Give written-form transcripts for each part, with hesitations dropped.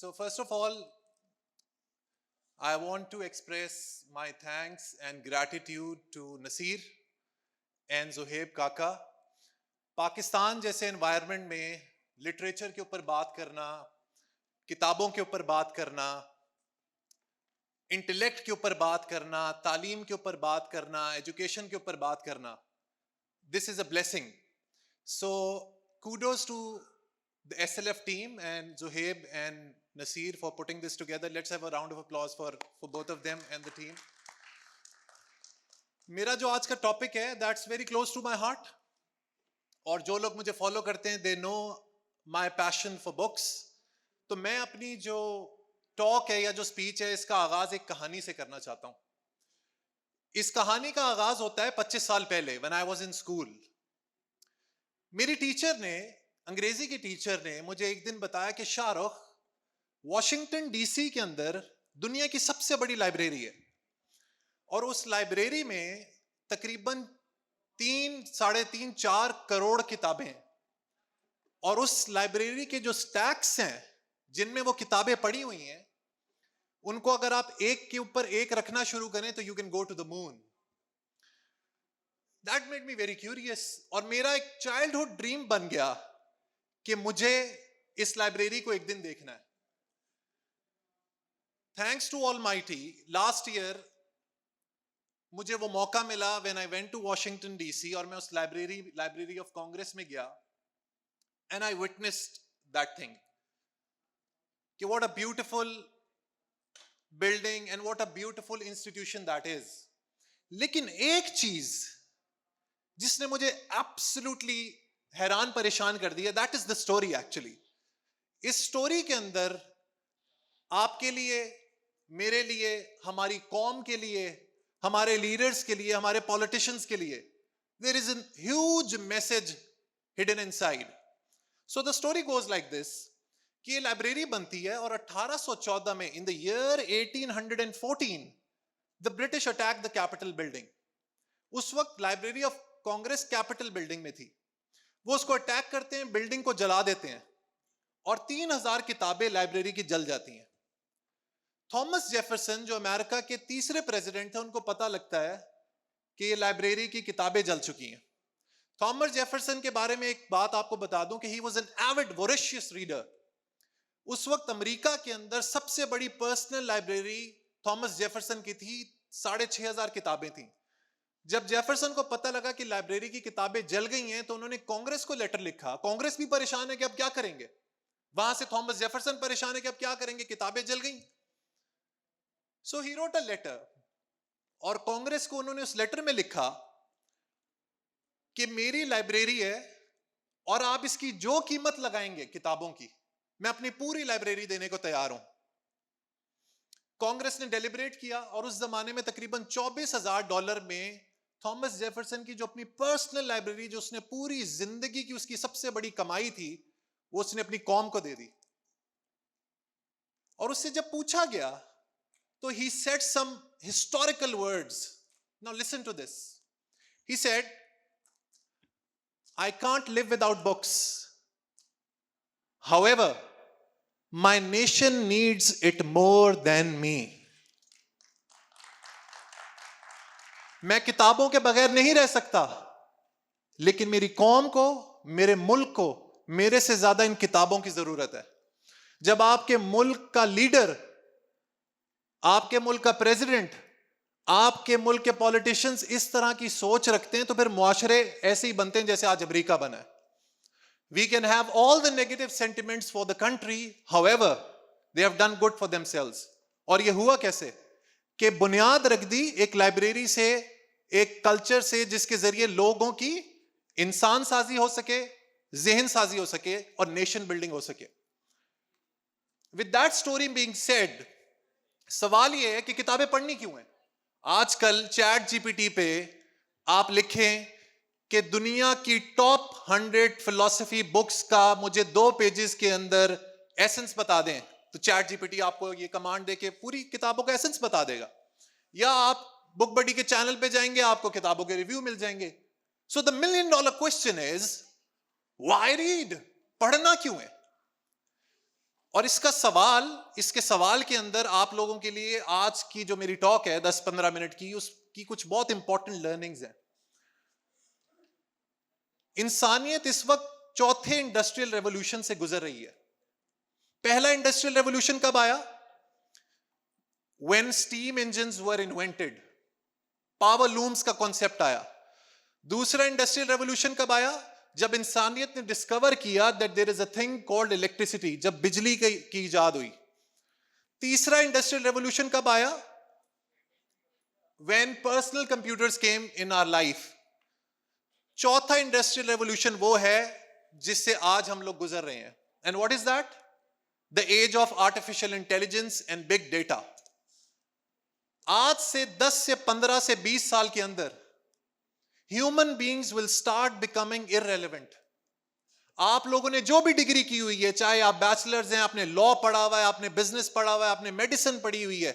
So first of all, I want to express my thanks and gratitude to Nasir and Zohaib Kaka. Pakistan जैसे environment में literature के ऊपर बात करना, किताबों के ऊपर बात करना, इंटेलेक्ट के ऊपर बात करना, तालीम के ऊपर बात करना, एजुकेशन के ऊपर बात करना, this is a blessing. So kudos to the SLF team and Zohaib and Nasir for putting this together. Let's have a round of applause for both of them and the team. मेरा जो आज का topic है, that's very close to my heart. और जो लोग मुझे follow करते हैं, they know my passion for books. तो मैं अपनी जो टॉक है या जो स्पीच है, इसका आगाज एक कहानी से करना चाहता हूं. इस कहानी का आगाज होता है 25 साल पहले, when I was in school. मेरी टीचर ने, अंग्रेजी की टीचर ने मुझे एक दिन बताया कि शाहरुख, वॉशिंगटन डीसी के अंदर दुनिया की सबसे बड़ी लाइब्रेरी है और उस लाइब्रेरी में तकरीबन 3-3.5-4 करोड़ किताबें हैं और उस लाइब्रेरी के जो स्टैक्स हैं जिनमें वो किताबें पड़ी हुई हैं, उनको अगर आप एक के ऊपर एक रखना शुरू करें तो you can go to the moon. That made me very curious और मेरा एक चाइल्डहुड ड्रीम बन गया कि मुझे इस लाइब्रेरी को एक दिन देखना है. Thanks to almighty, last year मुझे वो मौका मिला when I went to Washington DC और मैं उस लाइब्रेरी ऑफ कांग्रेस में गया and I witnessed that thing कि what a beautiful building and what a beautiful institution that is. लेकिन एक चीज जिसने मुझे एब्सोल्युटली हैरान परेशान कर दिया, that is the story. Actually इस स्टोरी के अंदर आपके लिए, मेरे लिए, हमारी कौम के लिए, हमारे लीडर्स के लिए, हमारे पॉलिटिशियंस के लिए, there is a huge message hidden inside. So the story goes like this कि ये लाइब्रेरी बनती है और 1814 में, in the year 1814, the British attack the capital building. उस वक्त library of Congress capital building में थी. वो उसको अटैक करते हैं, बिल्डिंग को जला देते हैं और 3000 किताबें लाइब्रेरी की जल जाती हैं. थॉमस जेफरसन जो अमेरिका के तीसरे प्रेसिडेंट थे, उनको पता लगता है कि ये लाइब्रेरी की किताबें जल चुकी हैं. थॉमस जेफरसन के बारे में एक बात आपको बता दूं कि he was an avid voracious reader. उस वक्त अमेरिका के अंदर सबसे बड़ी पर्सनल लाइब्रेरी थॉमस जेफरसन की थी. 6500 किताबें थी. जब जेफरसन को पता लगा कि लाइब्रेरी की किताबें जल गई हैं तो उन्होंने कांग्रेस को लेटर लिखा. कांग्रेस भी परेशान है कि अब क्या करेंगे. वहां से थॉमस जेफरसन परेशान है कि अब क्या करेंगे, किताबें जल गई. सो ही रोट अ लेटर और कांग्रेस को उन्होंने उस लेटर में लिखा कि मेरी लाइब्रेरी है और आप इसकी जो कीमत लगाएंगे किताबों की, मैं अपनी पूरी लाइब्रेरी देने को तैयार हूं. कांग्रेस ने डेलिब्रेट किया और उस जमाने में तकरीबन $24,000 में थॉमस जेफरसन की जो अपनी पर्सनल लाइब्रेरी, जो उसने पूरी जिंदगी की उसकी सबसे बड़ी कमाई थी, वो उसने अपनी कौम को दे दी. और उससे जब पूछा गया तो he said some historical words. Now listen to this. He said, I can't live without books. However, my nation needs it more than me. मैं किताबों के बगैर नहीं रह सकता, लेकिन मेरी कौम को, मेरे मुल्क को मेरे से ज्यादा इन किताबों की जरूरत है. जब आपके मुल्क का लीडर, आपके मुल्क का प्रेसिडेंट, आपके मुल्क के पॉलिटिशियंस इस तरह की सोच रखते हैं तो फिर मुआशरे ऐसे ही बनते हैं जैसे आज अमेरिका बना है. We can have all the negative sentiments for the country, however, they have done good for themselves. और ये हुआ कैसे कि बुनियाद रख दी एक लाइब्रेरी से, एक कल्चर से, जिसके जरिए लोगों की इंसान साजी हो सके, जहन साजी हो सके और नेशन बिल्डिंग हो सके. With that story being said, सवाल यह है कि किताबें पढ़नी क्यों है. आजकल चैट जीपीटी पे आप लिखें कि दुनिया की टॉप 100 फिलॉसफी बुक्स का मुझे 2 पेजेस के अंदर एसेंस बता दें, तो चैट जीपीटी आपको ये कमांड दे के पूरी किताबों का एसेंस बता देगा. या आप बुक बडी के चैनल पे जाएंगे, आपको किताबों के रिव्यू मिल जाएंगे. So the $1 million question is, why read? पढ़ना क्यों है? और इसके सवाल के अंदर आप लोगों के लिए आज की जो मेरी टॉक है 10-15 मिनट की, उसकी कुछ बहुत इंपॉर्टेंट लर्निंग्स हैं। इंसानियत इस वक्त चौथे इंडस्ट्रियल रेवोल्यूशन से गुजर रही है। पहला इंडस्ट्रियल रेवोल्यूशन कब आया? When steam engines were invented, power looms का कॉन्सेप्ट आया। दूसरा इंडस्ट्रियल रेवोल्यूशन कब आया? जब इंसानियत ने डिस्कवर किया that there is a thing called electricity, जब बिजली की इजाद हुई। तीसरा इंडस्ट्रियल रेवोल्यूशन कब आया? When personal computers came in our life। चौथा इंडस्ट्रियल रेवोल्यूशन वो है जिससे आज हम लोग गुजर रहे हैं। And what is that? The age of artificial intelligence and big data. आज से 10 से 15 से 20 साल के अंदर human beings will start becoming irrelevant. आप लोगों ने जो भी डिग्री की हुई है, चाहे आप बैचलर्स हैं, आपने लॉ पढ़ा हुआ है, आपने बिजनेस पढ़ा हुआ है, आपने मेडिसिन पढ़ी हुई है,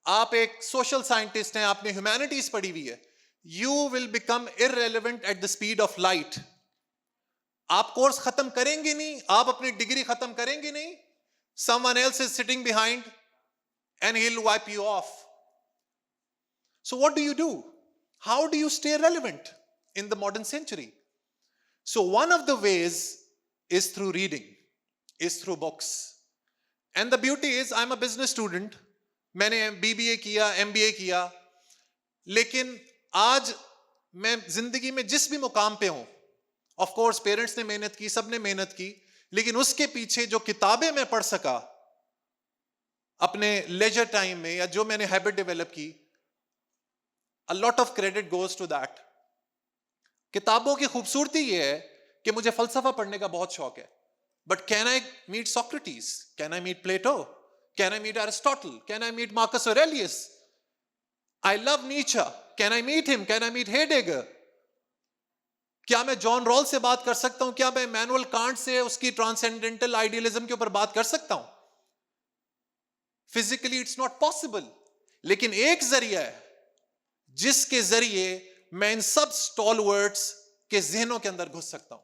आप एक सोशल साइंटिस्ट हैं, आपने ह्यूमैनिटीज पढ़ी हुई है, you will become irrelevant at the speed of light. आप कोर्स खत्म करेंगे नहीं, आप अपनी डिग्री खत्म करेंगे नहीं, someone else is sitting behind and he'll wipe you off. So what do you do? How do you stay relevant in the modern century? So one of the ways is through reading, is through books. And the beauty is I'm a business student. मैंने BBA किया, MBA किया, लेकिन आज मैं जिंदगी में जिस भी मुकाम पे हूं, ऑफ कोर्स पेरेंट्स ने मेहनत की, सबने मेहनत की, लेकिन उसके पीछे जो किताबें मैं पढ़ सका अपने लेजर टाइम में, या जो मैंने हैबिट डेवलप की, a lot of credit goes to that. किताबों की खूबसूरती ये है कि मुझे फलसफा पढ़ने का बहुत शौक है, but can I meet Socrates? Can I meet Plato? Can I meet Aristotle? Can I meet Marcus Aurelius? I love Nietzsche, can I meet him? Can I meet Heidegger? क्या मैं जॉन रॉल से बात कर सकता हूं? क्या मैं Immanuel can't say उसकी ट्रांसेंडेंटल आइडियलिज्म के ऊपर बात कर सकता हूं? फिजिकली इट्स नॉट पॉसिबल, लेकिन एक जरिया है जिसके जरिए मैं इन सब स्टॉलवर्ड्स के जहनों के अंदर घुस सकता हूं,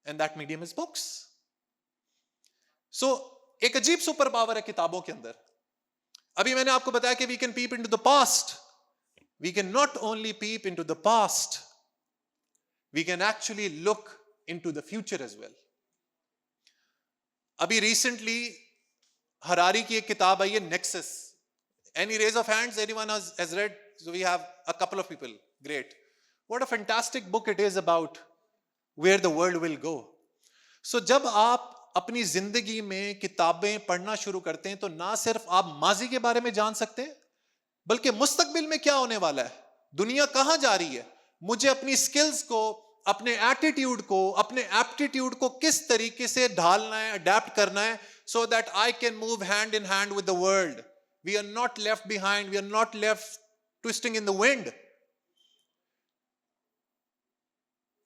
and that medium is books. So एक अजीब सुपर पावर है किताबों के अंदर। अभी मैंने आपको बताया कि we can peep into the past, we can not only peep into the past, we can actually look into the future as well. अभी रिसेंटली हरारी की एक किताब आई है, Nexus. Any raise of hands? Anyone has read? So we have a couple of people. Great. What a fantastic book it is about where the world will go. So जब आप अपनी जिंदगी में किताबें पढ़ना शुरू करते हैं तो ना सिर्फ आप माजी के बारे में जान सकते हैं, बल्कि मुस्तकबिल में क्या होने वाला है, दुनिया कहां जा रही है, मुझे अपनी स्किल्स को, अपने एटीट्यूड को, अपने एप्टीट्यूड को किस तरीके से ढालना है, अडेप्ट करना है, so that I can move hand in hand with the world. We are not left behind. We are not left twisting in the wind.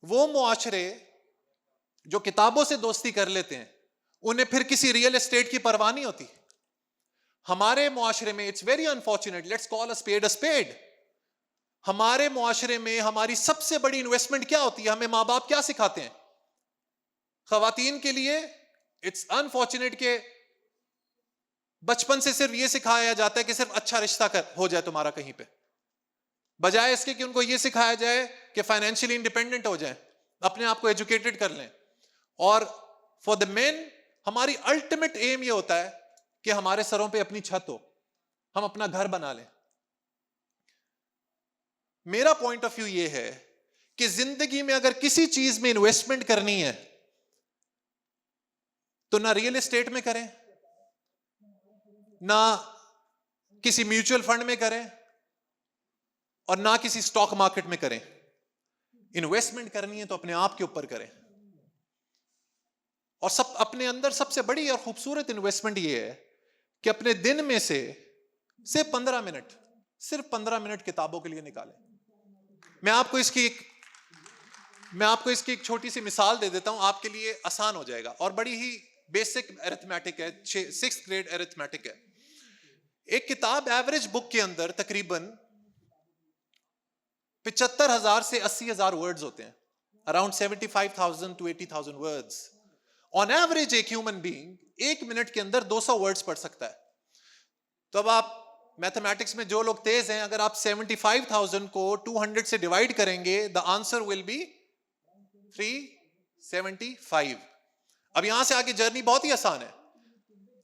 वो मुआशरे जो किताबों से दोस्ती कर लेते हैं, उन्हें फिर किसी रियल एस्टेट की परवाह नहीं होती। हमारे मुआशरे में it's very unfortunate, let's call a spade a spade. हमारे मुआशरे में हमारी सबसे बड़ी इन्वेस्टमेंट क्या होती है? हमें माँ बाप क्या सिखाते हैं? खवातीन के लिए इट्स अनफॉर्चुनेट के बचपन से सिर्फ यह सिखाया जाता है कि सिर्फ अच्छा रिश्ता हो जाए तुम्हारा कहीं पे, बजाय इसके कि उनको यह सिखाया जाए कि फाइनेंशियली इंडिपेंडेंट हो जाए, अपने आप को एजुकेटेड कर लें। और फॉर द मेन हमारी अल्टीमेट एम ये होता है कि हमारे सरों पे अपनी छत हो, हम अपना घर बना लें। मेरा पॉइंट ऑफ व्यू ये है कि जिंदगी में अगर किसी चीज में इन्वेस्टमेंट करनी है तो ना रियल एस्टेट में करें, ना किसी म्यूचुअल फंड में करें, और ना किसी स्टॉक मार्केट में करें। इन्वेस्टमेंट करनी है तो अपने आप के ऊपर करें। और सब अपने अंदर सबसे बड़ी और खूबसूरत इन्वेस्टमेंट ये है कि अपने दिन में से सिर्फ 15 मिनट, सिर्फ 15 मिनट किताबों के लिए निकालें। मैं आपको इसकी एक छोटी सी मिसाल दे देता हूं, आपके लिए आसान हो जाएगा, और बड़ी ही बेसिक अरिथमेटिक है, 6th ग्रेड अरिथमेटिक है। एक किताब एवरेज बुक के अंदर तकरीबन 75,000 से 80,000 वर्ड्स होते हैं, around 75,000 to 80,000 words. On average एक ह्यूमन बीइंग 1 मिनट के अंदर 200 वर्ड्स पढ़ सकता है। तो अब आप मैथमेटिक्स में जो लोग तेज हैं, अगर आप 75,000 को 200 से डिवाइड करेंगे, द आंसर विल बी 375। अब यहां से आगे जर्नी बहुत ही आसान है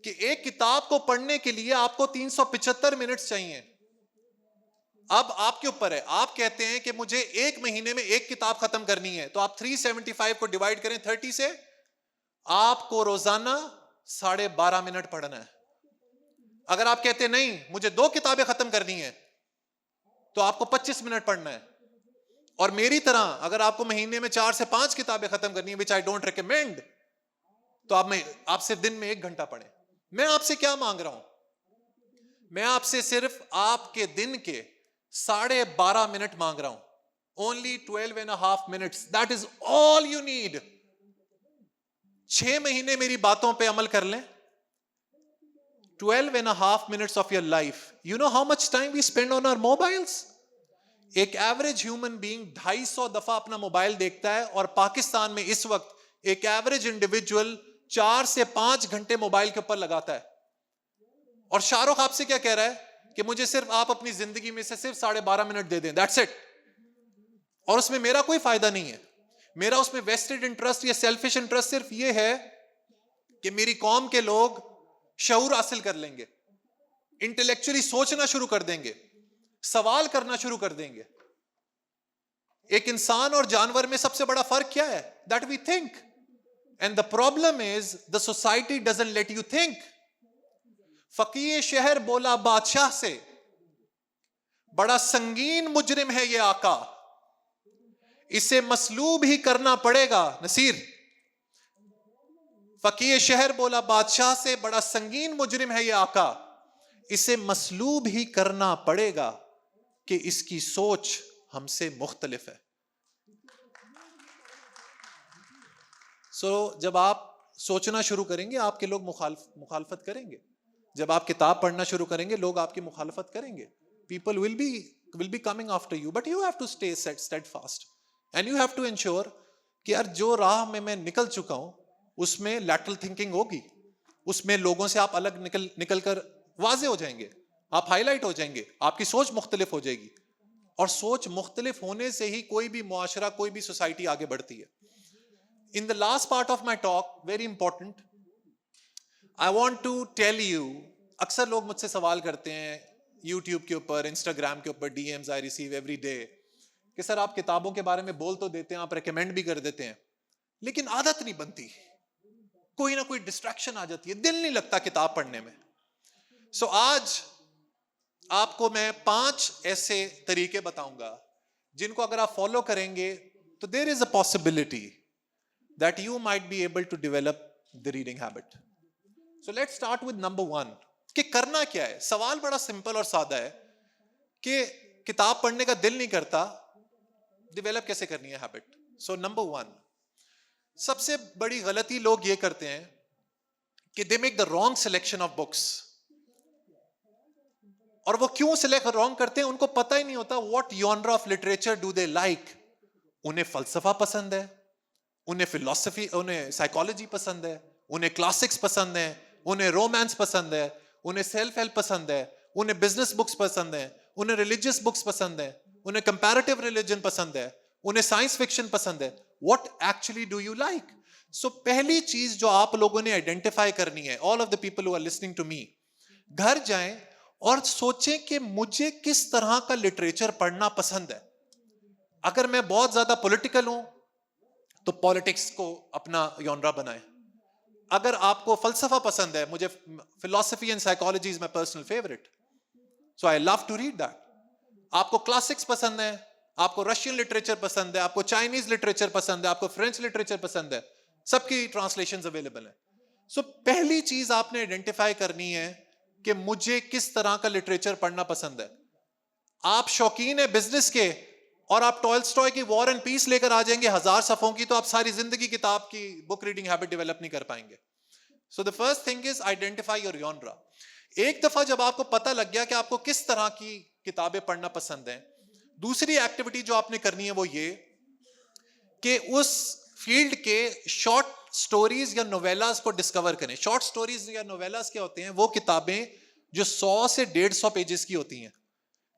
कि एक किताब को पढ़ने के लिए आपको 375 मिनट्स चाहिए। अब आपके ऊपर है, आप कहते हैं कि मुझे 1 महीने में एक किताब खत्म करनी है, तो आप 375 को डिवाइड करें 30 से, आपको रोजाना 12.5 मिनट पढ़ना है। अगर आप कहते हैं नहीं मुझे 2 किताबें खत्म करनी है, तो आपको 25 मिनट पढ़ना है। और मेरी तरह अगर आपको महीने में 4 से 5 किताबें खत्म करनी है, विच आई डोंट रिकमेंड, तो आप सिर्फ दिन में 1 घंटा पढ़ें। मैं आपसे क्या मांग रहा हूं? मैं आपसे सिर्फ आपके दिन के 12.5 मिनट मांग रहा हूं। Only 12.5 minutes, that is all you need. 6 महीने मेरी बातों पे अमल कर लें, 12.5 minutes of your life. You know how much time we spend on our mobiles? एक एवरेज ह्यूमन बीइंग 250 दफा अपना मोबाइल देखता है, और पाकिस्तान में इस वक्त एक एवरेज इंडिविजुअल 4 से 5 घंटे मोबाइल के ऊपर लगाता है। और शाहरुख आपसे क्या कह रहा है कि मुझे सिर्फ आप अपनी जिंदगी में से सिर्फ 12.5 मिनट दे दें, दैट्स इट। और उसमें मेरा कोई फायदा नहीं है। मेरा उसमें वेस्टेड इंटरेस्ट या सेल्फिश इंटरेस्ट सिर्फ ये है कि मेरी कौम के लोग शऊर हासिल कर लेंगे, इंटेलेक्चुअली सोचना शुरू कर देंगे, सवाल करना शुरू कर देंगे। एक इंसान और जानवर में सबसे बड़ा फर्क क्या है? That we think, and the problem is the society doesn't let you think. फकीर शहर बोला बादशाह से, बड़ा संगीन मुजरिम है ये आका, इसे मसलूब ही करना पड़ेगा। नसीर, फकीर शहर बोला बादशाह से, बड़ा संगीन मुजरिम है ये आका, इसे मसलूब ही करना पड़ेगा कि इसकी सोच हमसे मुख्तलिफ है। जब आप सोचना शुरू करेंगे, आपके लोग मुखालफत करेंगे। जब आप किताब पढ़ना शुरू करेंगे, लोग आपकी मुखालफत करेंगे। People will be coming after you, but you have to stay steadfast and you have to ensure कि यार जो राह में मैं निकल चुका हूं उसमें लैटरल थिंकिंग होगी, उसमें लोगों से आप अलग निकल कर वाजे हो जाएंगे, आप हाईलाइट हो जाएंगे, आपकी सोच मुख्तलिफ हो जाएगी। और सोच मुख्तलिफ होने से ही कोई भी मुआशरा, कोई भी सोसाइटी आगे बढ़ती है। In the last part of my talk, very important, I want to tell you, अक्सर लोग मुझसे सवाल करते हैं यूट्यूब के ऊपर, इंस्टाग्राम के ऊपर, DMs I receive every day कि सर आप किताबों के बारे में बोल तो देते हैं, आप रेकमेंड भी कर देते हैं, लेकिन आदत नहीं बनती, कोई ना कोई डिस्ट्रैक्शन आ जाती है, दिल नहीं लगता किताब पढ़ने में। सो आज आपको मैं 5 ऐसे तरीके बताऊंगा जिनको अगर आप फॉलो करेंगे तो there is a possibility that you might be able to develop the reading habit. So let's start with number 1 कि करना क्या है। सवाल बड़ा सिंपल और सादा है कि किताब पढ़ने का दिल नहीं करता, डेवलप कैसे करनी है हैबिट। सो नंबर 1, सबसे बड़ी गलती लोग ये करते हैं कि they make the wrong selection of books. और वो क्यों सिलेक्ट रॉन्ग करते हैं, उनको पता ही नहीं होता what genre of literature do they like. उन्हें फलसफा पसंद है, उन्हें फिलॉसफी, उन्हें साइकोलॉजी पसंद है, उन्हें क्लासिक्स पसंद है, उन्हें रोमांस पसंद है, उन्हें सेल्फ हेल्प पसंद है, उन्हें बिजनेस बुक्स पसंद है, उन्हें रिलीजियस बुक्स पसंद है, उन्हें कंपैरेटिव रिलीजन पसंद है, उन्हें साइंस फिक्शन पसंद है। What actually do you like? So पहली चीज जो आप लोगों ने आइडेंटिफाई करनी है, all of the people who are listening to me, घर जाएं और सोचें कि मुझे किस तरह का लिटरेचर पढ़ना पसंद है। अगर मैं बहुत ज्यादा पॉलिटिकल हूं तो पॉलिटिक्स को अपना जॉनरा बनाएं। अगर आपको फलसफा पसंद है, मुझे philosophy and psychology is my personal favourite, so I love to read that. आपको क्लासिक्स पसंद है, आपको रशियन लिटरेचर पसंद है, आपको चाइनीज लिटरेचर पसंद है, आपको फ्रेंच लिटरेचर पसंद है, सबकी ट्रांसलेशंस अवेलेबल है। सो पहली चीज आपने आइडेंटिफाई करनी है कि मुझे किस तरह का लिटरेचर पढ़ना पसंद है। आप शौकीन है बिजनेस के और आप टॉल्स्टॉय की वॉर एंड पीस लेकर आ जाएंगे 1000 सफ़ों की, तो आप सारी जिंदगी किताब की बुक रीडिंग हैबिट डेवलप नहीं कर पाएंगे। So the first thing is identify your genre. एक दफा जब आपको पता लग गया कि आपको किस तरह की किताबें पढ़ना पसंद है, दूसरी एक्टिविटी जो आपने करनी है वो ये कि उस फील्ड के शॉर्ट स्टोरीज या नोवेलास को डिस्कवर करें. शॉर्ट स्टोरीज या नोवेलास क्या होते हैं? वो किताबें जो 100 से 150 पेजेस की होती हैं,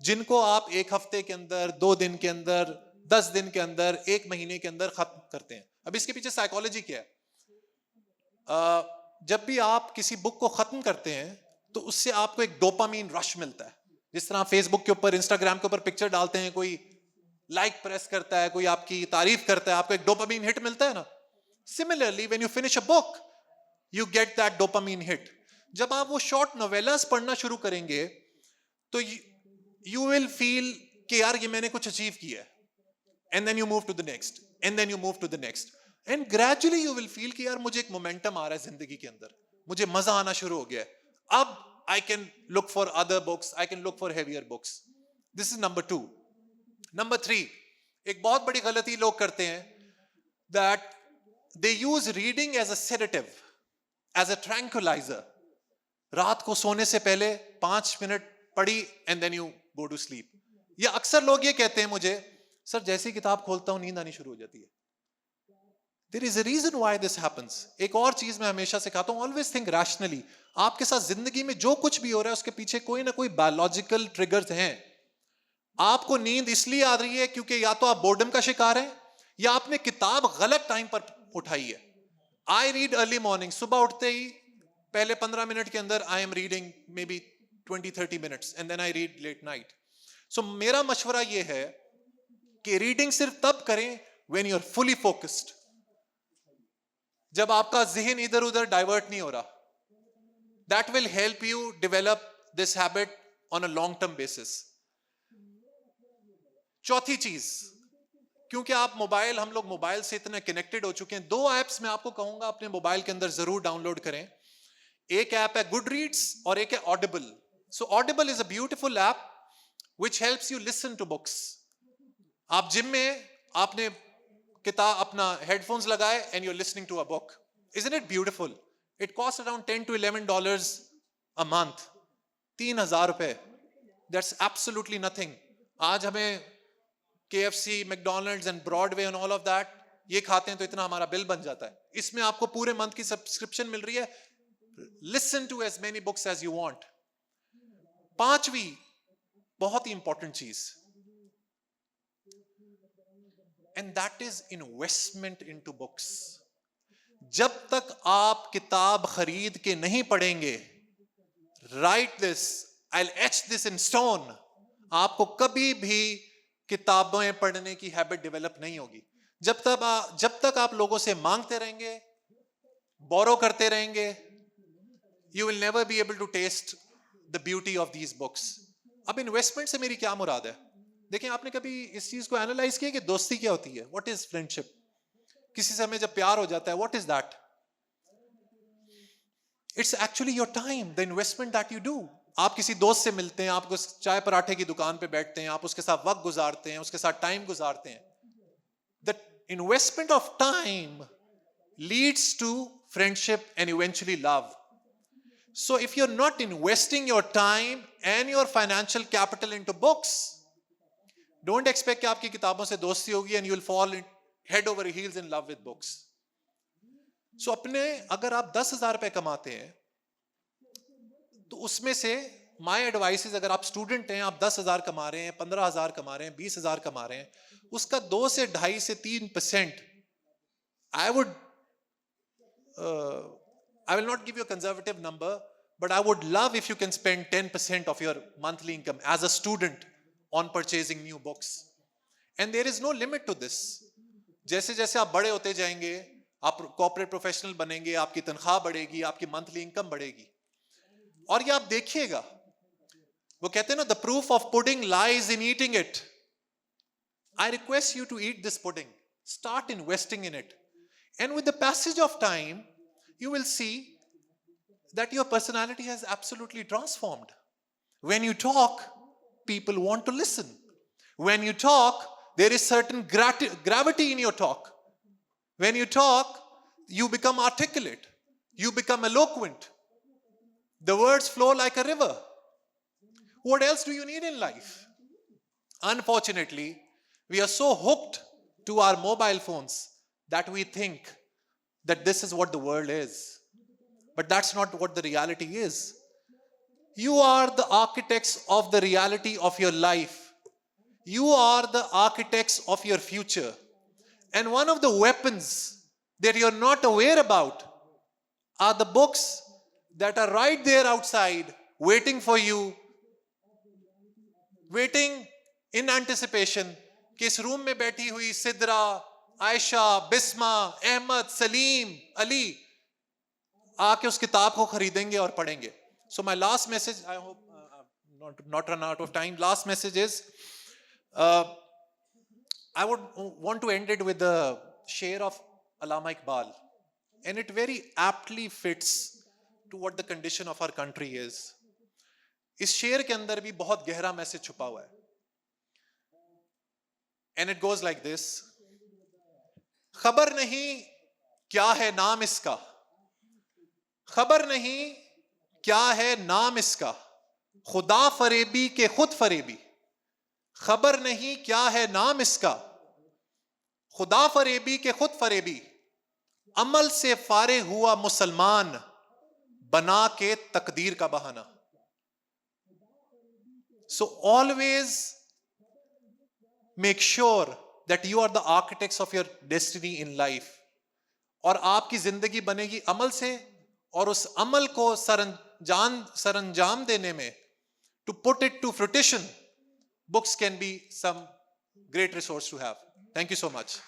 जिनको आप एक हफ्ते के अंदर, 2 दिन के अंदर, 10 दिन के अंदर, 1 महीने के अंदर खत्म करते हैं. अब इसके पीछे साइकोलॉजी क्या है? जब भी आप किसी बुक को खत्म करते हैं तो उससे आपको एक डोपामीन रश मिलता है. जिस तरह फेसबुक के ऊपर, इंस्टाग्राम के ऊपर पिक्चर डालते हैं, कोई लाइक प्रेस करता है, कोई आपकी तारीफ करता है, आपको एक डोपामीन हिट मिलता है ना. Similarly when you finish a book, you get that dopamine hit. जब आप वो शॉर्ट नोवेलास पढ़ना शुरू करेंगे तो यू विल फील कि यार ये मैंने कुछ अचीव किया है. And then you move to the next, and then you move to the next, and gradually you will feel कि यार मुझे एक मोमेंटम आ रहा है जिंदगी के अंदर, मुझे मजा आना शुरू हो गया है. अब I can look for other books, I can look for heavier books. This is number 2. Number 3, एक बहुत बड़ी गलती लोग करते हैं, that they use reading as a sedative, as a tranquilizer. रात को सोने से पहले 5 मिनट पढ़ी and then you go to sleep. या अक्सर लोग ये कहते हैं मुझे, सर जैसी किताब खोलता हूं नींद आनी शुरू हो जाती है. There is a reason why this happens. एक और चीज मैं हमेशा सिखाता हूं, always think rationally. आपके साथ जिंदगी में जो कुछ भी हो रहा है उसके पीछे कोई ना कोई बायोलॉजिकल ट्रिगर्स हैं. आपको नींद इसलिए आ रही है क्योंकि या तो आप बोर्डम का शिकार हैं या आपने किताब गलत टाइम पर उठाई है. आई रीड अर्ली मॉर्निंग, सुबह उठते ही पहले 15 मिनट के अंदर I am reading maybe 20-30 minutes and then I read late night. So मेरा मशवरा यह है कि रीडिंग सिर्फ तब करें when you are fully focused, जब आपका जहन इधर उधर डाइवर्ट नहीं हो रहा. That will help you develop this habit on a long-term basis. चौथी चीज, क्योंकि हम लोग मोबाइल से इतने कनेक्टेड हो चुके हैं, 2 एप्स मैं आपको कहूंगा अपने मोबाइल के अंदर जरूर डाउनलोड करें. एक ऐप है गुड रीड्स और एक है Audible. So Audible is a beautiful app which helps you listen to books. आप जिम में आपने किताब अपना हेडफोन्स लगाए and you're listening to a book. Isn't it beautiful? It costs around $10 to $11 a month. 3,000 रुपए. That's absolutely nothing. आज हमें KFC, McDonald's and Broadway and all of that, ये खाते हैं तो इतना हमारा बिल बन जाता है. इसमें आपको पूरे मंथ की सब्सक्रिप्शन मिल रही है. Listen to as many books as you want. 5वीं बहुत ही इंपॉर्टेंट चीज, and that is investment into books. जब तक आप किताब खरीद के नहीं पढ़ेंगे, write this, I'll etch this in stone, आपको कभी भी किताबें पढ़ने की हैबिट डेवलप नहीं होगी. जब तक आप लोगों से मांगते रहेंगे, बोरो करते रहेंगे, you will never be able to taste the beauty of these books. अब इन्वेस्टमेंट से मेरी क्या मुराद है? देखिए, आपने कभी इस चीज को एनालाइज किया कि दोस्ती क्या होती है? What is friendship? किसी से हमें जब प्यार हो जाता है, what is that? It's actually your time, the investment that you do. आप किसी दोस्त से मिलते हैं, आप चाय पराठे की दुकान पे बैठते हैं, आप उसके साथ वक्त गुजारते हैं, उसके साथ टाइम गुजारते हैं. The investment of time leads to friendship and eventually love. So if you're not investing your time and your financial capital into books, don't expect कि आपकी किताबों से दोस्ती होगी and you'll fall head over heels in love with books. So अगर आप 10,000 रुपए कमाते हैं तो उसमें से my advice is, अगर आप स्टूडेंट हैं, आप 10,000 कमा रहे हैं, 15,000 कमा रहे हैं, 20,000 कमा रहे हैं, उसका 2 से 2.5 से 3% I will not give you a conservative number, but I would love if you can spend 10% of your monthly income as a student on purchasing new books. And there is no limit to this. जैसे जैसे आप बड़े होते जाएंगे, आप corporate professional बनेंगे, आपकी तनख्वाह बढ़ेगी, आपकी मंथली इनकम बढ़ेगी. और ये आप देखिएगा, वो कहते हैं ना, the proof of pudding lies in eating it. I request you to eat this pudding. Start investing in it. And with the passage of time, you will see that your personality has absolutely transformed. When you talk, people want to listen. When you talk, there is certain gravity in your talk. When you talk, you become articulate. You become eloquent. The words flow like a river. What else do you need in life? Unfortunately, we are so hooked to our mobile phones that we think that this is what the world is. But that's not what the reality is. You are the architects of the reality of your life. You are the architects of your future. And one of the weapons that you're not aware about are the books that are right there outside, waiting for you, waiting in anticipation कि इस room में बैठी हुई सिद्रा, आयशा, बिस्मा, अहमद, सलीम, अली आके उस किताब को खरीदेंगे और पढ़ेंगे. So my last message, I hope not run out of time. Last message is, I would want to end it with the share of Allama Iqbal, and it very aptly fits to what the condition of our country is. इस शेर के अंदर भी बहुत गहरा message छुपा हुआ है. And it goes like this. खबर नहीं क्या है नाम इसका, खबर नहीं क्या है नाम इसका, खुदा फरेबी के खुद फरेबी. खबर नहीं क्या है नाम इसका, खुदा फरेबी के खुद फरेबी. अमल से फारे हुआ मुसलमान, बना के तकदीर का बहाना. So always make sure that you are the architects of your destiny in life. और आपकी जिंदगी बनेगी अमल से, और उस अमल को सरंजाम देने में, to put it to fruition, books can be some great resource to have. Thank you so much.